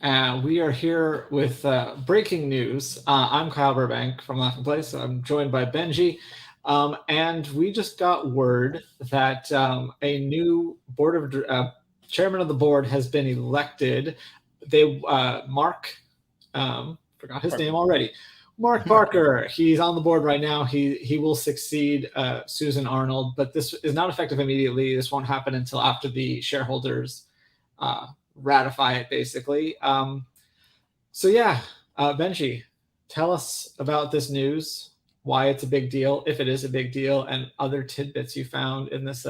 We are here with breaking news. I'm Kyle Burbank from Laughing Place. I'm joined by Benji. And we just got word that a new chairman of the board has been elected. Mark, forgot his name already. Mark Barker. He's on the board right now. He will succeed Susan Arnold, but this is not effective immediately. This won't happen until after the shareholders uh, ratify it, basically. So yeah, Benji, tell us about this news, why it's a big deal, if it is a big deal, and other tidbits you found in this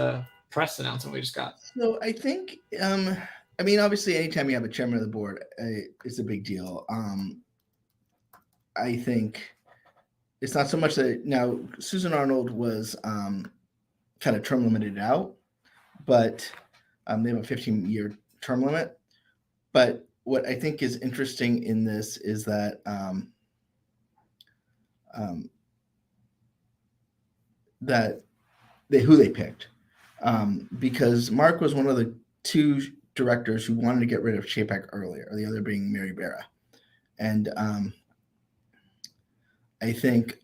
press announcement we just got. So I think, obviously, anytime you have a chairman of the board, it's a big deal. I think it's not so much that now Susan Arnold was kind of term limited out, but they have a 15-year term limit. But what I think is interesting in this is that who they picked, because Mark was one of the two directors who wanted to get rid of Chapek earlier, the other being Mary Barra, and I think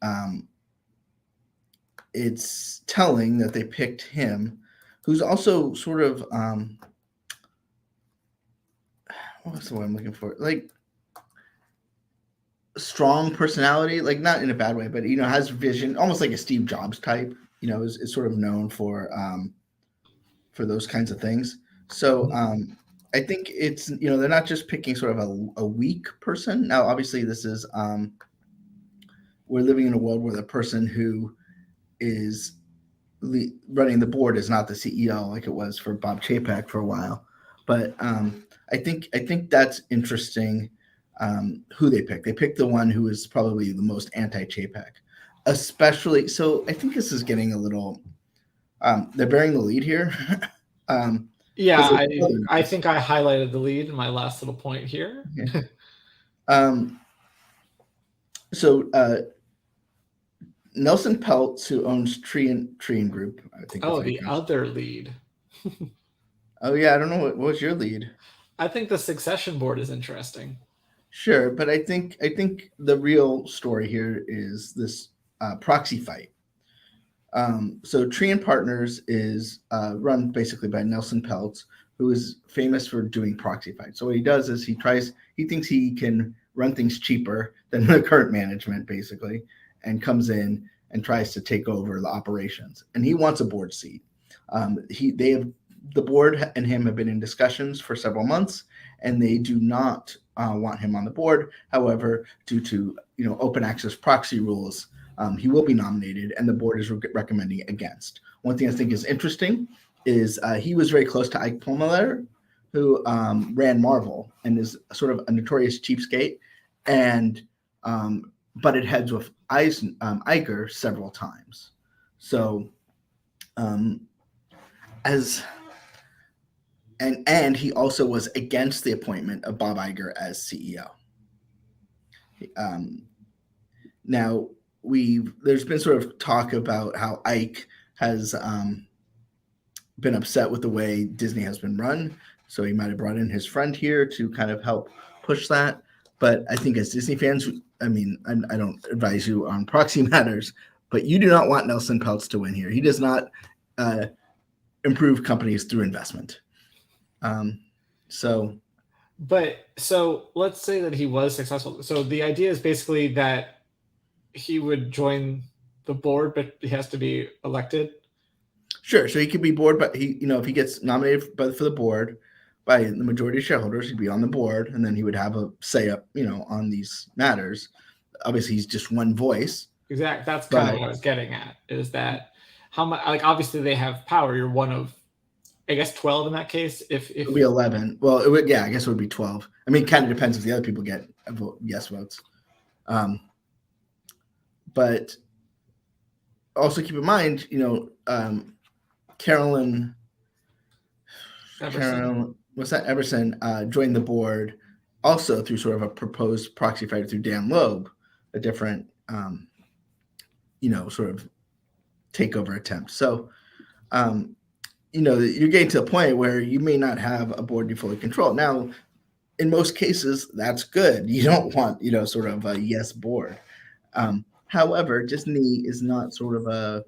it's telling that they picked him, who's also sort of what's the word I'm looking for? Like strong personality, like not in a bad way, but has vision, almost like a Steve Jobs type. Is sort of known for those kinds of things. So I think it's they're not just picking sort of a weak person. Now, obviously, this is we're living in a world where the person who is running the board is not the CEO like it was for Bob Chapek for a while. But I think that's interesting. Who they picked. They picked the one who is probably the most anti-Chapek, especially. So I think this is getting a little. They're bearing the lead here. Yeah, I think I highlighted the lead in my last little point here. Yeah. So Nelson Peltz, who owns Tree Group, I think. Oh, the other lead. Oh yeah, I don't know what's your lead. I think the succession board is interesting. Sure, but I think the real story here is this proxy fight. So Tree and Partners is run basically by Nelson Peltz, who is famous for doing proxy fights. So what he does is he thinks he can run things cheaper than the current management, basically, and comes in and tries to take over the operations. And he wants a board seat. The board and him have been in discussions for several months, and they do not want him on the board. However, due to open access proxy rules, he will be nominated, and the board is recommending against. One thing I think is interesting is he was very close to Ike Perlmutter, who ran Marvel and is sort of a notorious cheapskate, and butted heads with Iger several times. So, and he also was against the appointment of Bob Iger as CEO. Now, there's been sort of talk about how Ike has been upset with the way Disney has been run, so he might have brought in his friend here to kind of help push that. But I think as Disney fans, I don't advise you on proxy matters, but you do not want Nelson Peltz to win here. He does not improve companies through investment. So let's say that he was successful. So the idea is basically that he would join the board, but he has to be elected. Sure. So he could be board, but if he gets nominated for the board by the majority of shareholders, he'd be on the board, and then he would have a say up, on these matters. Obviously, he's just one voice. Exactly. That's kind of what I was getting at. Is that how much? Like, obviously, they have power. You're one of, I guess, 12 in that case. If it would be 11. Well, I guess it would be 12. It kind of depends if the other people get yes votes. But also keep in mind, Carolyn Everson joined the board also through sort of a proposed proxy fight through Dan Loeb, a different, sort of takeover attempt. So, you're getting to a point where you may not have a board you fully control. Now, in most cases, that's good. You don't want, sort of a yes board. However, Disney is not sort of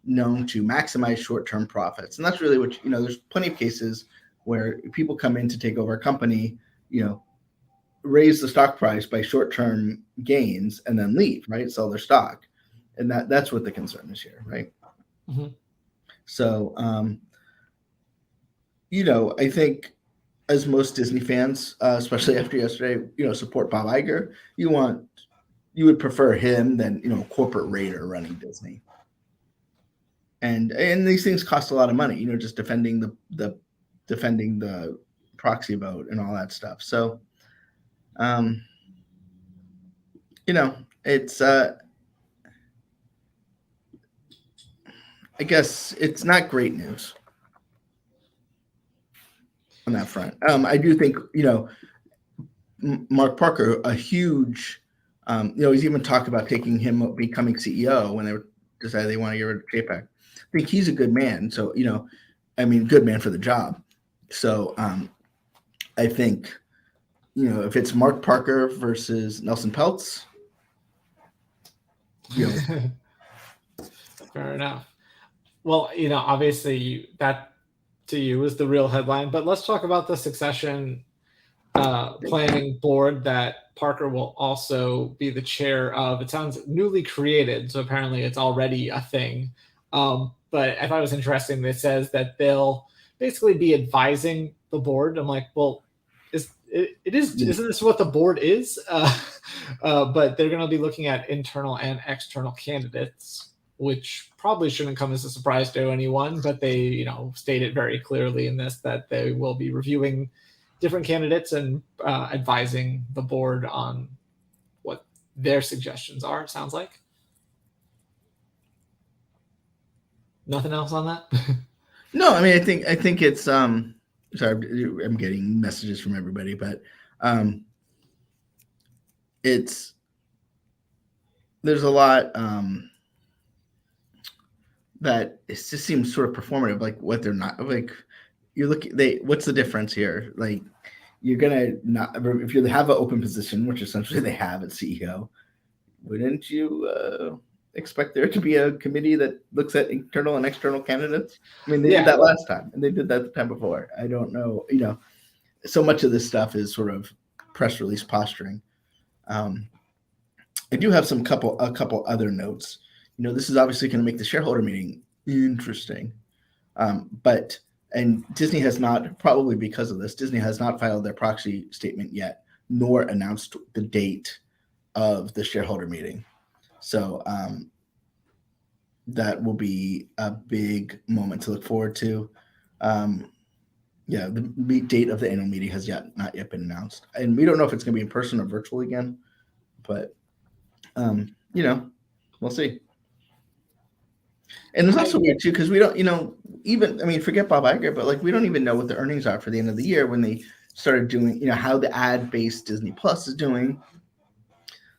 known to maximize short-term profits, and that's really what there's plenty of cases where people come in to take over a company, raise the stock price by short-term gains and then leave, right? Sell their stock, and that's what the concern is here, right? Mm-hmm. So, I think as most Disney fans, especially after yesterday, support Bob Iger. You would prefer him than corporate raider running Disney. And these things cost a lot of money, just defending the proxy vote and all that stuff. So, it's I guess it's not great news on that front. I do think Mark Parker, a huge, he's even talked about taking him becoming CEO when they decided they want to get rid of JPEG. I think he's a good man. So, good man for the job. So, I think, if it's Mark Parker versus Nelson Peltz, Fair enough. Well, obviously that to you is the real headline, but let's talk about the succession planning board that Parker will also be the chair of. It sounds newly created, so apparently it's already a thing. But I thought it was interesting. It says that they'll basically be advising the board. I'm like, well, isn't this what the board is? But they're going to be looking at internal and external candidates, which probably shouldn't come as a surprise to anyone. But they, state it very clearly in this that they will be reviewing different candidates and advising the board on what their suggestions are. It sounds like. Nothing else on that? No, I mean, I think it's sorry, I'm getting messages from everybody, but there's a lot that it just seems sort of performative, like what they're not like. What's the difference here? Like, you're gonna not, if you have an open position, which essentially they have at CEO, wouldn't you expect there to be a committee that looks at internal and external candidates? I mean, they did that last time, and they did that the time before. I don't know, so much of this stuff is sort of press release posturing. I do have a couple other notes. This is obviously going to make the shareholder meeting interesting, and Disney has not, probably because of this, Disney has not filed their proxy statement yet, nor announced the date of the shareholder meeting. So that will be a big moment to look forward to. The date of the annual meeting has not yet been announced, and we don't know if it's going to be in person or virtual again. But we'll see. And it's also weird too, because we don't, forget Bob Iger, but like we don't even know what the earnings are for the end of the year when they started doing, how the ad-based Disney Plus is doing,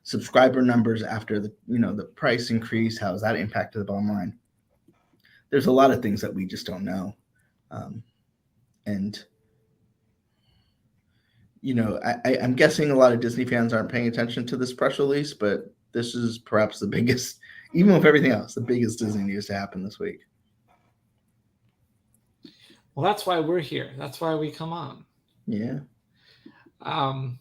subscriber numbers after the price increase, how has that impacted the bottom line? There's a lot of things that we just don't know, and I'm guessing a lot of Disney fans aren't paying attention to this press release, but this is perhaps the biggest, even with everything else, the biggest Disney news to happen this week. Well, that's why we're here. That's why we come on. Yeah. I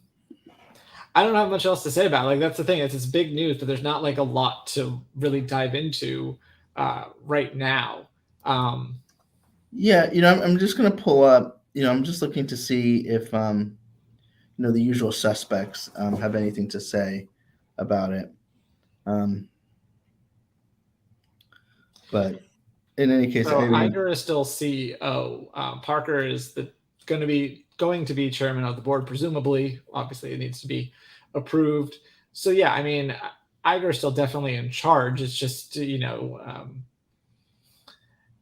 don't have much else to say about it. Like, that's the thing. It's big news, but there's not like a lot to really dive into right now. Yeah, I'm just gonna pull up. I'm just looking to see if the usual suspects have anything to say about it. But in any case, so Iger is still CEO. Parker is going to be chairman of the board, presumably. Obviously, it needs to be approved. So yeah, I mean, Iger is still definitely in charge. It's just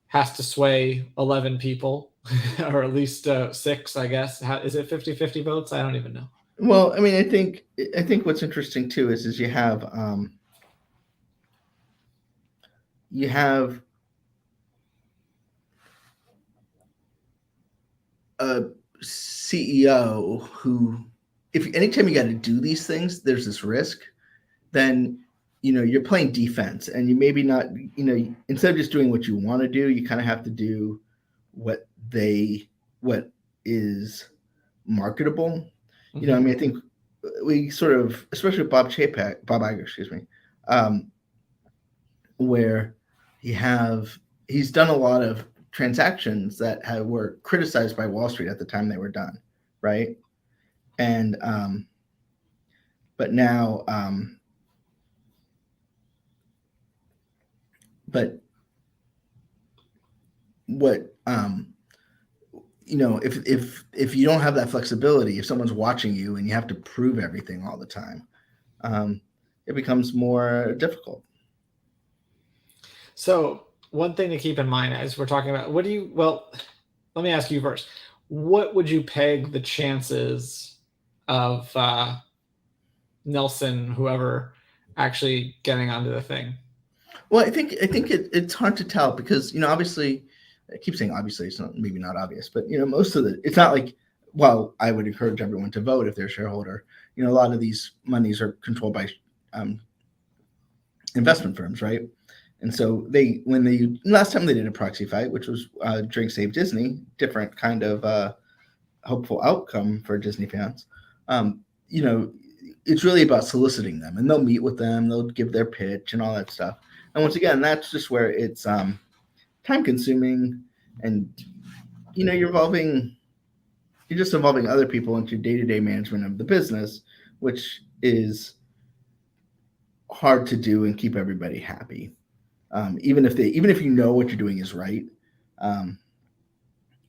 has to sway 11 people, or at least 6, I guess. Is it 50-50 votes? I don't even know. Well, I mean, I think what's interesting too is you have a CEO who, if anytime you got to do these things, there's this risk, then you're playing defense, and you maybe not, instead of just doing what you want to do, you kind of have to do what what is marketable. I mean, I think we sort of, especially with Bob Iger, excuse me, where he's done a lot of transactions that were criticized by Wall Street at the time they were done, right? And but now, but what if you don't have that flexibility, if someone's watching you and you have to prove everything all the time, it becomes more difficult. So one thing to keep in mind as we're talking about, well, let me ask you first. What would you peg the chances of Nelson, whoever, actually getting onto the thing? Well, I think it's hard to tell because obviously, I keep saying obviously, it's maybe not obvious, but most of it's not like, well, I would encourage everyone to vote if they're a shareholder. A lot of these monies are controlled by investment firms, right? And so last time they did a proxy fight, which was during Save Disney, different kind of hopeful outcome for Disney fans. It's really about soliciting them, and they'll meet with them, they'll give their pitch and all that stuff. And once again, that's just where it's time consuming, and you're just involving other people into day-to-day management of the business, which is hard to do and keep everybody happy. Even if you know what you're doing is right,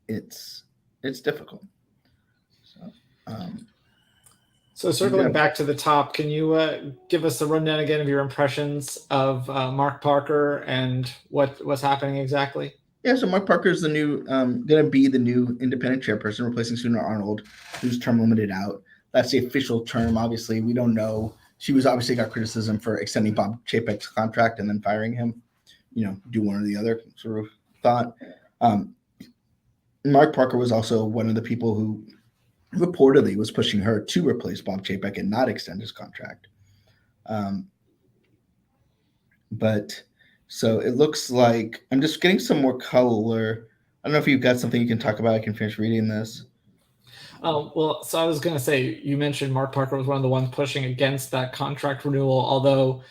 it's difficult. So circling back to the top, can you give us a rundown again of your impressions of Mark Parker and what's happening exactly? Yeah, so Mark Parker is the new, going to be the new independent chairperson, replacing Suna Arnold, who's term limited out. That's the official term. Obviously, we don't know. She was obviously got criticism for extending Bob Chapek's contract and then firing him. Do one or the other sort of thought. Mark Parker was also one of the people who reportedly was pushing her to replace Bob Chapek and not extend his contract. But so it looks like I'm just getting some more color. I don't know if you've got something you can talk about. I can finish reading this. Well, so I was going to say, you mentioned Mark Parker was one of the ones pushing against that contract renewal, although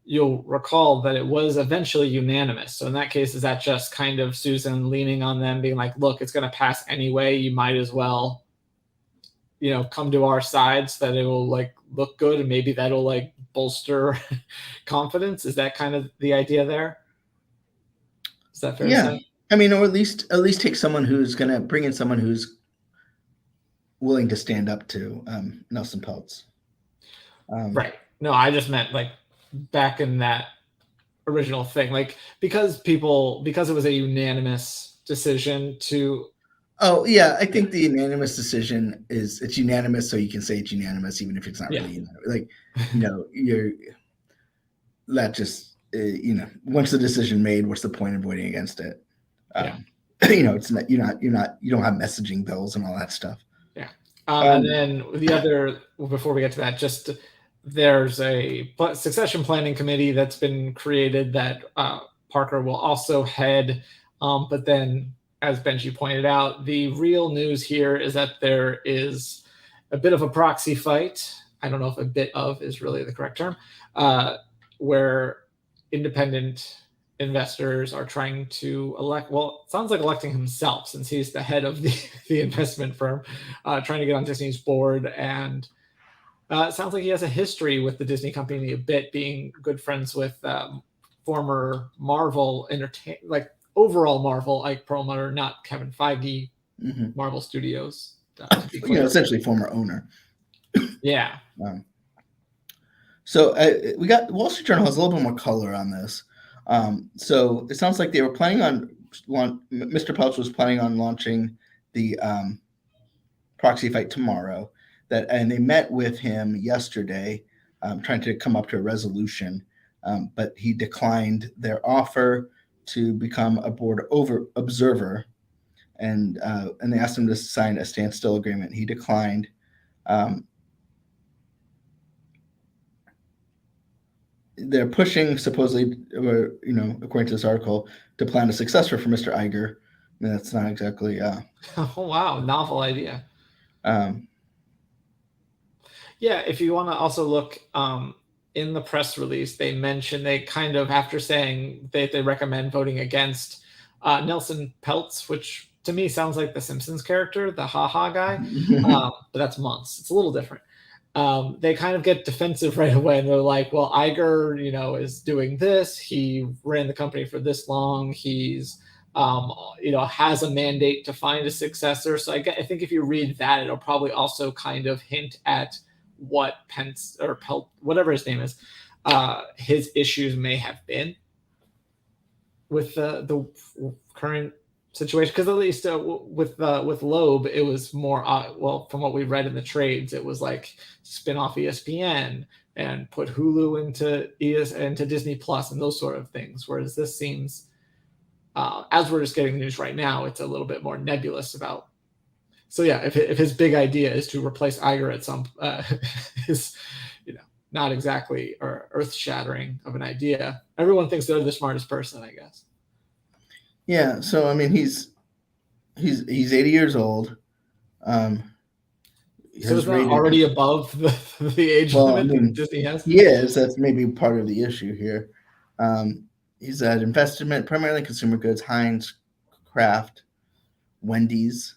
you'll recall that it was eventually unanimous. So in that case, is that just kind of Susan leaning on them, being like, look, it's going to pass anyway. You might as well, come to our side so that it will look good, and maybe that'll bolster confidence. Is that kind of the idea there? Is that fair to say? I mean, or at least take someone who's going to bring in someone who's willing to stand up to Nelson Peltz. Right. No, I just meant back in that original thing, because it was a unanimous decision to. Oh yeah, I think the unanimous decision it's unanimous, so you can say it's unanimous even if it's not really unanimous. You're that just once the decision made, what's the point of voting against it? It's not you don't have messaging bills and all that stuff. Yeah, and then the other, before we get to that, just there's a succession planning committee that's been created that Parker will also head, but then, as Benji pointed out, the real news here is that there is a bit of a proxy fight. I don't know if a bit of is really the correct term, where independent investors are trying to elect, well, it sounds like electing himself, since he's the head of the investment firm, trying to get on Disney's board. And it sounds like he has a history with the Disney company a bit, being good friends with former Marvel overall Marvel promoter, not Kevin Feige, Marvel Studios. Essentially former owner. Yeah. So we got Wall Street Journal has a little bit more color on this. So it sounds like they were planning on Mr. Peltz was planning on launching the proxy fight tomorrow. And they met with him yesterday, trying to come up to a resolution, but he declined their offer to become a board observer. and they asked him to sign a standstill agreement. He declined. They're pushing, supposedly, according to this article, to plan a successor for Mr. Iger. I mean, that's not exactly. Oh wow, novel idea. Um, Yeah, if you want to also look in the press release, they kind of, after saying they recommend voting against Nelson Peltz, which to me sounds like the Simpsons character, the haha guy, but that's months. It's a little different. They kind of get defensive right away, and they're like, "Well, Iger, is doing this. He ran the company for this long. He's has a mandate to find a successor." So I think if you read that, it'll probably also kind of hint at what Pence or Pelt, whatever his name is, his issues may have been with the current situation. Because at least with Loeb, it was more from what we read in the trades, it was like spin off ESPN and put Hulu into Disney Plus and those sort of things. Whereas this seems, as we're just getting news right now, it's a little bit more nebulous about. So yeah, if his big idea is to replace Iger at some, is not exactly earth shattering of an idea. Everyone thinks they're the smartest person, I guess. Yeah. So I mean, he's 80 years old. So is that already above the age limit that Disney has? He is. That's maybe part of the issue here. He's at investment, primarily consumer goods, Heinz, Kraft, Wendy's,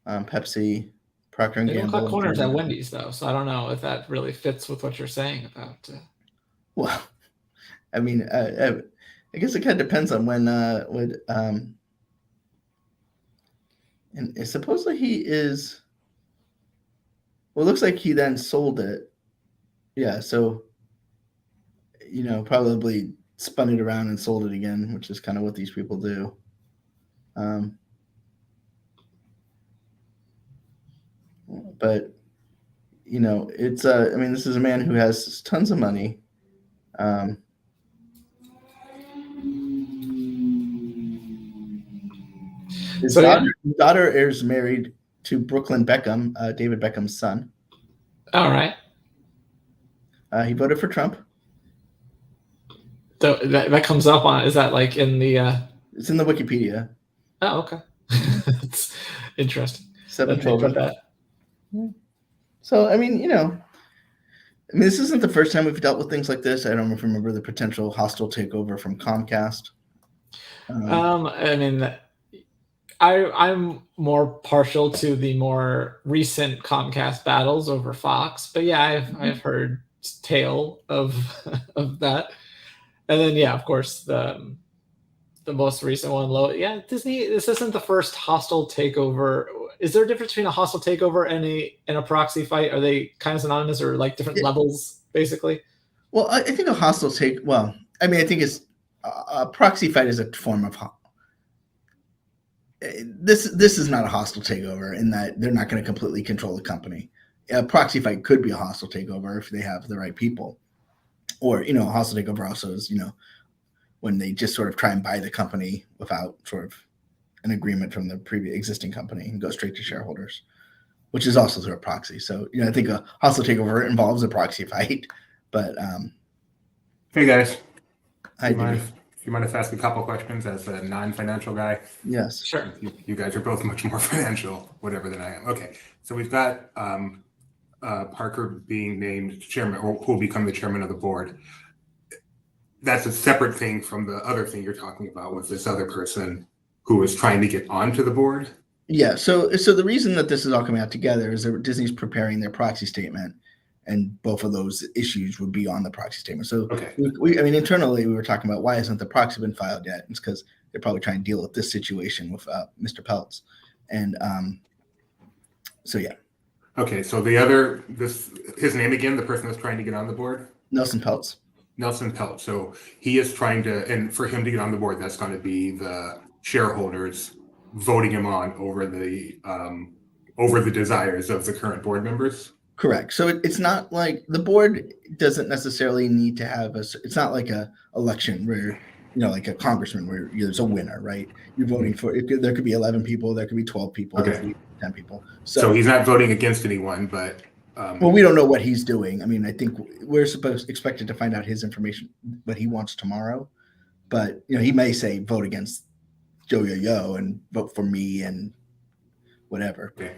Pepsi, Procter & Gamble. They don't cut corners at Wendy's, though, so I don't know if that really fits with what you're saying about. Well, I mean, I guess it kind of depends on when and supposedly he is. Well, it looks like he then sold it. Yeah, so probably spun it around and sold it again, which is kind of what these people do. But it's I mean, this is a man who has tons of money. His daughter is married to Brooklyn Beckham, David Beckham's son. All right. He voted for Trump. So that comes up on. Is that like in the? It's in the Wikipedia. Oh, okay. It's interesting. 7 children. So I mean, this isn't the first time we've dealt with things like this. I don't know if you remember the potential hostile takeover from Comcast. I mean, I'm more partial to the more recent Comcast battles over Fox, but yeah, I've heard tale of that, and then yeah, of course the most recent one, yeah, Disney. This isn't the first hostile takeover. Is there a difference between a hostile takeover and a proxy fight? Are they kind of synonymous or like different levels, basically? Well, I think a hostile well, I mean, I think it's a proxy fight is a form of this is not a hostile takeover in that they're not going to completely control the company. A proxy fight could be a hostile takeover if they have the right people, or a hostile takeover also is when they just sort of try and buy the company without sort of an agreement from the previous existing company and go straight to shareholders, which is also through a proxy. So I think a hostile takeover involves a proxy fight. But hey guys, hi, do you mind if I ask a couple questions as a non-financial guy? Yes, sure. You guys are both much more financial, whatever, than I am. Okay, so we've got Parker being named chairman, or who will become the chairman of the board. That's a separate thing from the other thing you're talking about with this other person who is trying to get onto the board. Yeah. So the reason that this is all coming out together is that Disney's preparing their proxy statement, and both of those issues would be on the proxy statement. So okay. I mean, internally we were talking about why hasn't the proxy been filed yet? It's because they're probably trying to deal with this situation with Mr. Peltz, and so yeah. Okay, so his name again, the person that's trying to get on the board? Nelson Peltz. Nelson Peltz. So he is trying to, and for him to get on the board, that's going to be the shareholders voting him on over the desires of the current board members. Correct. So it's not like the board doesn't necessarily need to have it's not like a election where like a congressman where there's a winner, right? You're voting for there could be 11 people, there could be 12 people, there could be 10 people. So he's not voting against anyone, but well, we don't know what he's doing. I mean, I think we're expected to find out his information, what he wants tomorrow. But he may say vote against Joe Yo-Yo and vote for me and whatever. Okay.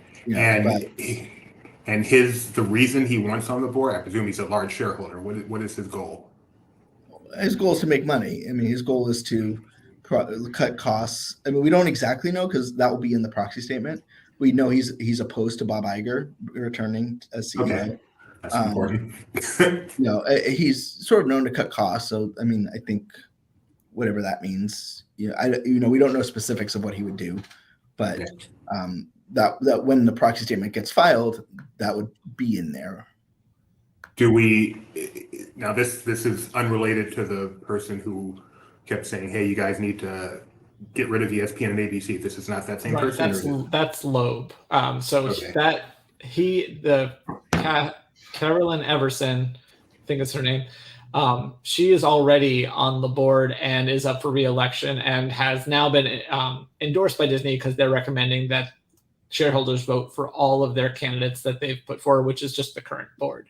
And the reason he wants on the board, I presume he's a large shareholder. What is his goal? His goal is to make money. I mean, his goal is to cut costs. I mean, we don't exactly know because that will be in the proxy statement. We know he's opposed to Bob Iger returning as CEO. Okay. That's important. He's sort of known to cut costs. So, I mean, I think whatever that means, we don't know specifics of what he would do, but that when the proxy statement gets filed, that would be in there. Now this is unrelated to the person who kept saying, hey, you guys need to get rid of ESPN and ABC. This is not that same person. That's Loeb. Carolyn Everson, I think it's her name. She is already on the board and is up for re-election and has now been endorsed by Disney because they're recommending that shareholders vote for all of their candidates that they've put forward, which is just the current board.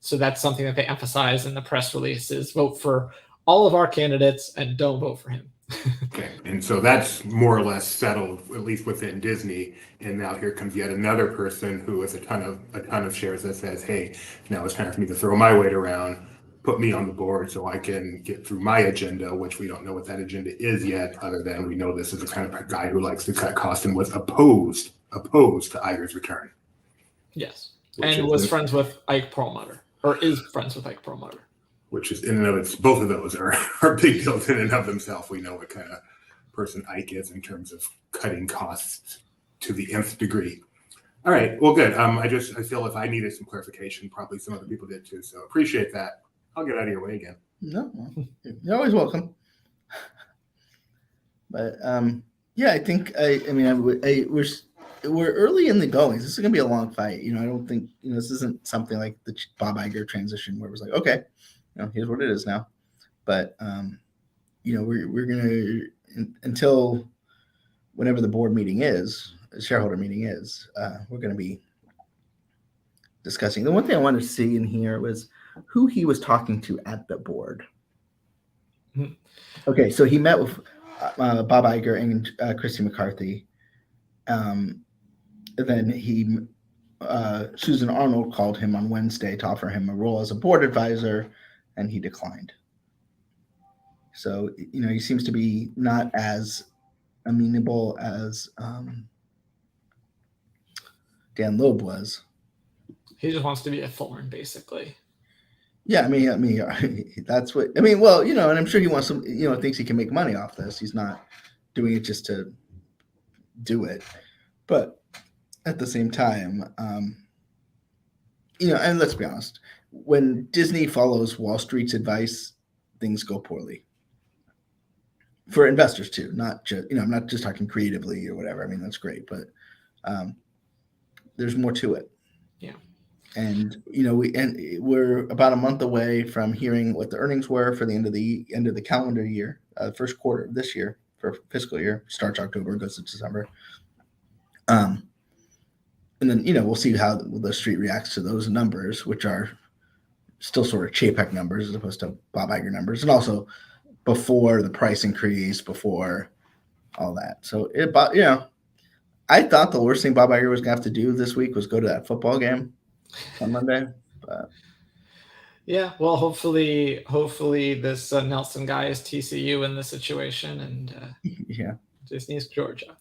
So that's something that they emphasize in the press release is vote for all of our candidates and don't vote for him. Okay, and so that's more or less settled, at least within Disney. And now here comes yet another person who has a ton of shares that says, "Hey, now it's time for me to throw my weight around, put me on the board, so I can get through my agenda," which we don't know what that agenda is yet, other than we know this is the kind of a guy who likes to cut costs and was opposed to Iger's return. Yes, and was friends with Ike Perlmutter, or is friends with Ike Perlmutter. Which is in and of itself, both of those are big deals in and of themselves. We know what kind of person Ike is in terms of cutting costs to the nth degree. All right, well, good. I feel if I needed some clarification, probably some other people did too. So appreciate that. I'll get out of your way again. No, you're always welcome. But I think we're early in the goings. This is going to be a long fight. I don't think this isn't something like the Bob Iger transition where it was like, okay, here's what it is now. But we're going to until whenever the board meeting is, the shareholder meeting is, we're going to be discussing. The one thing I wanted to see in here was who he was talking to at the board. Okay, so he met with Bob Iger and Christy McCarthy. And then Susan Arnold called him on Wednesday to offer him a role as a board advisor, and he declined. So, he seems to be not as amenable as Dan Loeb was. He just wants to be a thorn, basically. Yeah, I mean, that's what I mean. Well, and I'm sure he wants some, thinks he can make money off this. He's not doing it just to do it, but at the same time, and let's be honest, when Disney follows Wall Street's advice, things go poorly for investors too. Not just, I'm not just talking creatively or whatever. I mean, that's great, but there's more to it. Yeah. And we're about a month away from hearing what the earnings were for the end of the calendar year, first quarter of this year for fiscal year, starts October, goes to December. And then we'll see how the street reacts to those numbers, which are still sort of Chapek numbers as opposed to Bob Iger numbers, and also before the price increase, before all that. So I thought the worst thing Bob Iger was gonna have to do this week was go to that football game on Monday. But yeah, well, hopefully this Nelson guy is TCU in this situation, and Disney's Georgia.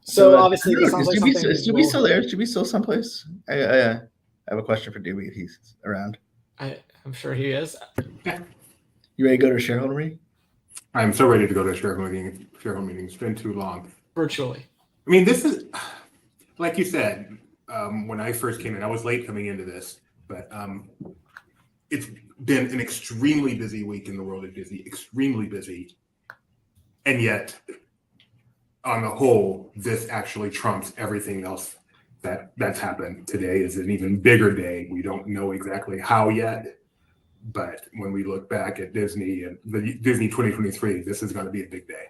So obviously, is Doobie still there? Is Doobie still someplace? I have a question for Doobie if he's around. I'm sure he is. You ready to go to a shareholder meeting? I'm so ready to go to a shareholder meeting. It's been too long. Virtually. I mean, this is, like you said, when I first came in, I was late coming into this, but it's been an extremely busy week in the world of Disney, extremely busy. And yet, on the whole, this actually trumps everything else that's happened. Today is an even bigger day. We don't know exactly how yet, But when we look back at Disney and the Disney 2023, this is going to be a big day.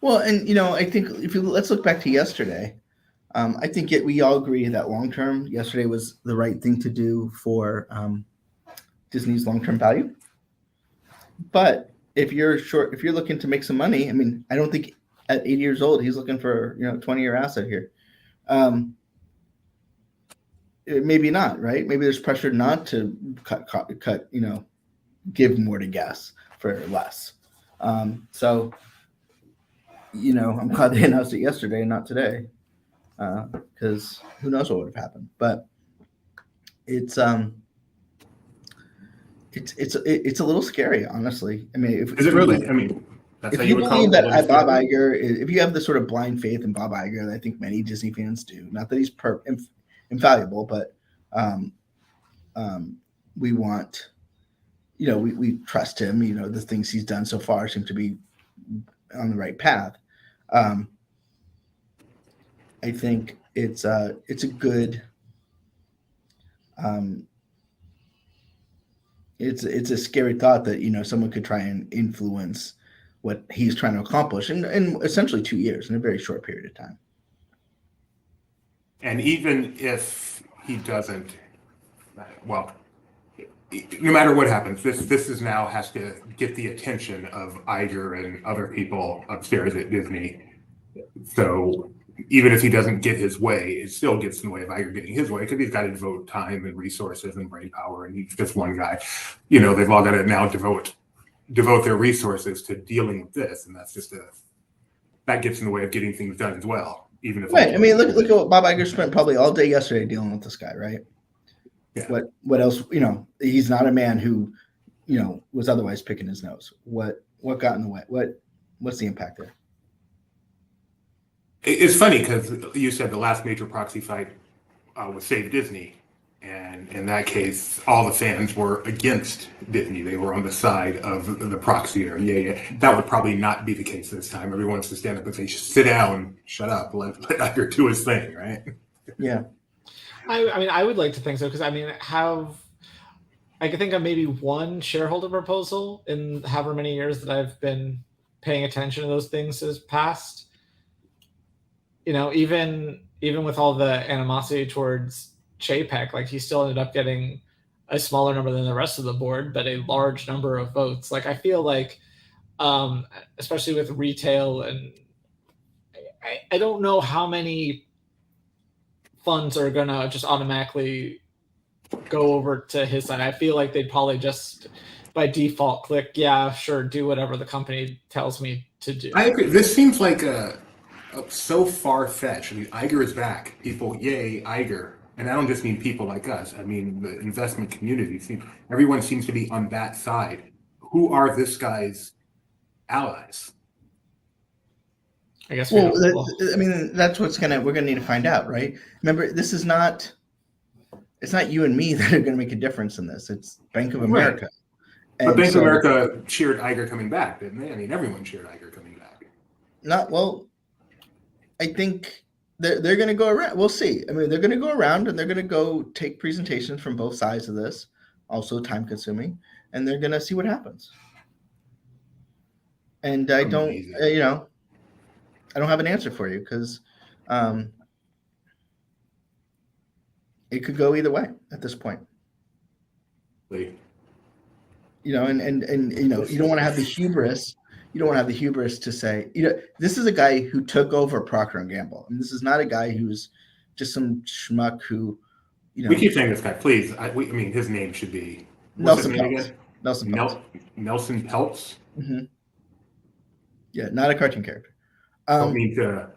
Well, and I think let's look back to yesterday. I think we all agree that long term, yesterday was the right thing to do for Disney's long term value. But if you're looking to make some money, I mean, I don't think at 80 years old he's looking for 20-year asset here. Maybe not, right? Maybe there's pressure not to cut, give more to gas for less. So, I'm glad they announced it yesterday and not today, because who knows what would have happened. But it's a little scary, honestly. I mean, is it really? I mean, that's if how you would call believe it that Bob Iger, if you have the sort of blind faith in Bob Iger that I think many Disney fans do, not that he's infallible, but we want, we trust him. The things he's done so far seem to be on the right path. I think it's a good. It's a scary thought that someone could try and influence what he's trying to accomplish in essentially 2 years, in a very short period of time. And even if he doesn't, well, no matter what happens, this is now has to get the attention of Iger and other people upstairs at Disney. So even if he doesn't get his way, it still gets in the way of Iger getting his way, because he's got to devote time and resources and brain power, and he's just one guy. They've all got to now devote their resources to dealing with this, and that's just that gets in the way of getting things done as well. Even if right, I mean, look at what Bob Iger spent probably all day yesterday dealing with this guy, right? Yeah. What else? He's not a man who, was otherwise picking his nose. What got in the way? What's the impact there? It's funny because you said the last major proxy fight was Save Disney, and in that case, all the fans were against Disney. They were on the side of the proxyer. Yeah. That would probably not be the case this time. Everyone wants to stand up and say, "Sit down, shut up, let Iger do his thing," right? Yeah. I mean, I would like to think so, because I can think of maybe one shareholder proposal in however many years that I've been paying attention to those things has passed. Even with all the animosity towards Chapek, like, he still ended up getting a smaller number than the rest of the board, but a large number of votes. Like, I feel like, especially with retail, and I don't know how many funds are gonna just automatically go over to his side. I feel like they'd probably just by default click, yeah, sure, do whatever the company tells me to do. I agree. This seems like so far-fetched. I mean, Iger is back. People, yay, Iger. And I don't just mean people like us. I mean the investment community. Everyone seems to be on that side. Who are this guy's allies? I guess. That's we're gonna need to find out, right? Remember, it's not you and me that are gonna make a difference in this. It's Bank of America. Right. But Bank of America cheered Iger coming back, didn't they? I mean, everyone cheered Iger coming back. I think they're going to go around. We'll see. I mean, they're going to go around and they're going to go take presentations from both sides of this, also time consuming, and they're going to see what happens. And I don't have an answer for you, because it could go either way at this point. Right. You don't want to have the hubris. You don't want to have the hubris to say, this is a guy who took over Procter & Gamble. I mean, this is not a guy who's just some schmuck who, We keep saying this guy, please. I mean, his name should be Nelson Peltz. Nelson Peltz. Mm-hmm. Yeah, not a cartoon character. I don't mean to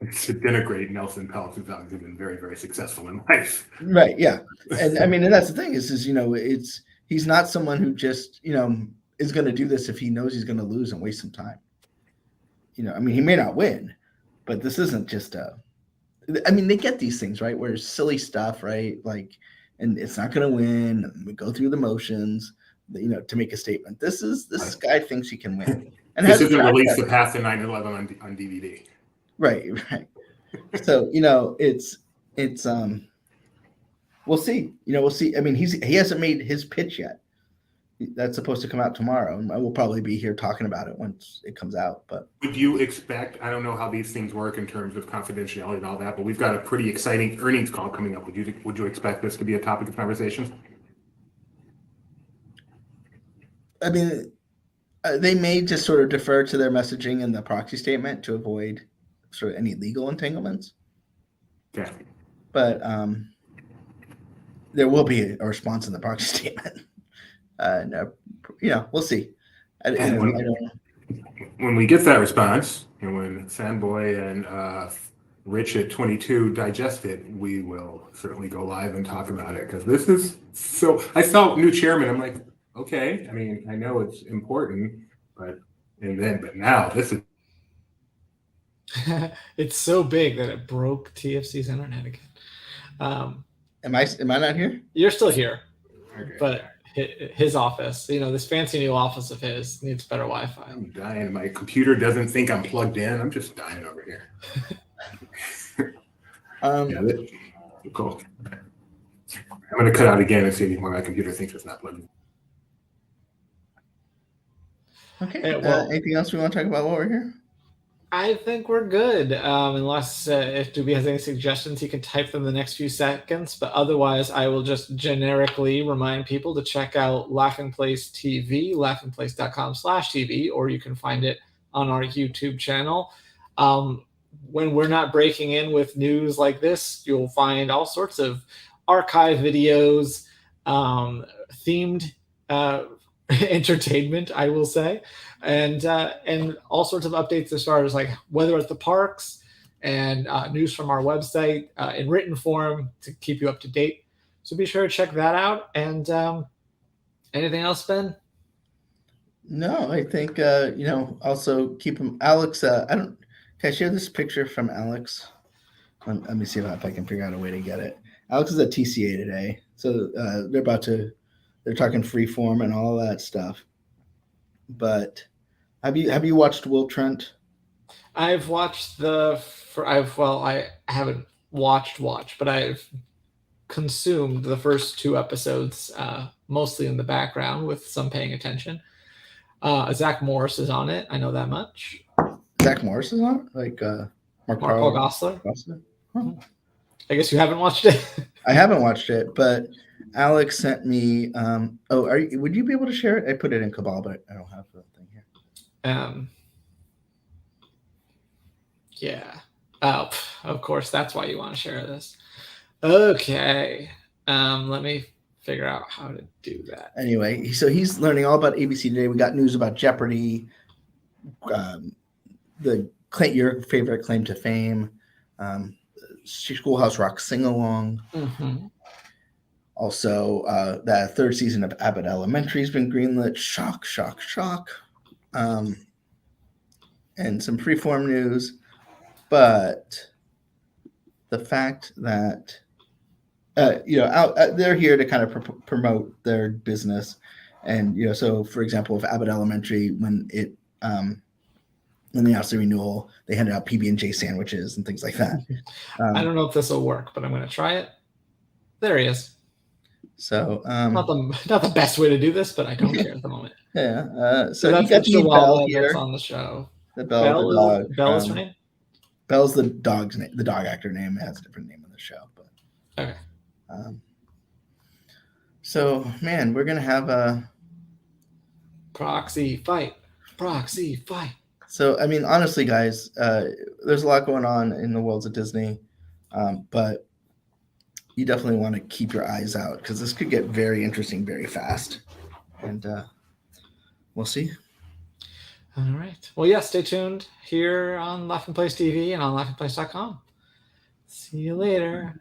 denigrate Nelson Peltz, who's obviously been very, very successful in life. Right. Yeah, and I mean, and that's the thing is he's not someone who just is going to do this if he knows he's going to lose and waste some time. I mean, he may not win, but this isn't just they get these things, right? Where it's silly stuff, right? Like, and it's not going to win. And we go through the motions, to make a statement. This guy thinks he can win. And this isn't released to pass the 9/11 on DVD. Right. So, it's we'll see. We'll see. I mean, he hasn't made his pitch yet. That's supposed to come out tomorrow, and I will probably be here talking about it once it comes out. But Would you expect, I don't know how these things work in terms of confidentiality and all that, but we've got a pretty exciting earnings call coming up. Would you expect this to be a topic of conversation? I mean, they may just sort of defer to their messaging in the proxy statement to avoid sort of any legal entanglements. Okay. But there will be a response in the proxy statement. No, we'll see. When we get that response, and when Fanboy and Rich at 22 digest it, we will certainly go live and talk about it, because this is so. I saw new chairman. I'm like, okay. I mean, I know it's important, but now this is. It's so big that it broke TFC's internet again. Am I not here? You're still here, Okay. but his office, this fancy new office of his, needs better Wi-Fi. I'm dying. My computer doesn't think I'm plugged in. I'm just dying over here. Cool. I'm going to cut out again and see why my computer thinks it's not plugged in. Okay. Anything else we want to talk about while we're here? I think we're good. Unless if Doobie has any suggestions, he can type them in the next few seconds. But otherwise, I will just generically remind people to check out Laughing Place TV, laughingplace.com/TV, or you can find it on our YouTube channel. When we're not breaking in with news like this, you'll find all sorts of archive videos, themed entertainment, I will say, and all sorts of updates as far as like weather at the parks and news from our website in written form to keep you up to date. So be sure to check that out. And anything else, Ben? No, I think also keep him. Alex, can I share this picture from Alex? Let me see if I can figure out a way to get it. Alex is at TCA today, so they're talking freeform and all that stuff. But have you watched Will Trent? I've watched I haven't watched, but I've consumed the first 2 episodes, mostly in the background with some paying attention. Zach Morris is on it. I know that much. Zach Morris is on it? Like Mark Paul Gosselaar? Huh. I guess you haven't watched it. I haven't watched it, but Alex sent me. Would you be able to share it? I put it in Cabal, but I don't have the thing here. Yeah. Oh, of course. That's why you want to share this. Okay. Let me figure out how to do that. Anyway, so he's learning all about ABC today. We got news about Jeopardy, your favorite claim to fame, Schoolhouse Rock sing-along. Mm-hmm. Also, that 3rd season of Abbott Elementary has been greenlit. Shock. And some freeform news. But the fact that, they're here to kind of promote their business. And, so for example, if Abbott Elementary, when they announced the renewal, they handed out PB&J sandwiches and things like that. I don't know if this will work, but I'm going to try it. There he is. So not the best way to do this, but I don't care at the moment. Yeah. So that's the Chihuahua that's on the show. The Belle is her name? Belle's the dog's name. The dog actor name. It has a different name on the show. But okay. So man, we're gonna have a proxy fight. So I mean, honestly, guys, there's a lot going on in the worlds of Disney, but you definitely want to keep your eyes out because this could get very interesting very fast, and we'll see. All right. Well, yeah, stay tuned here on Laughing Place TV and on laughingplace.com. See you later.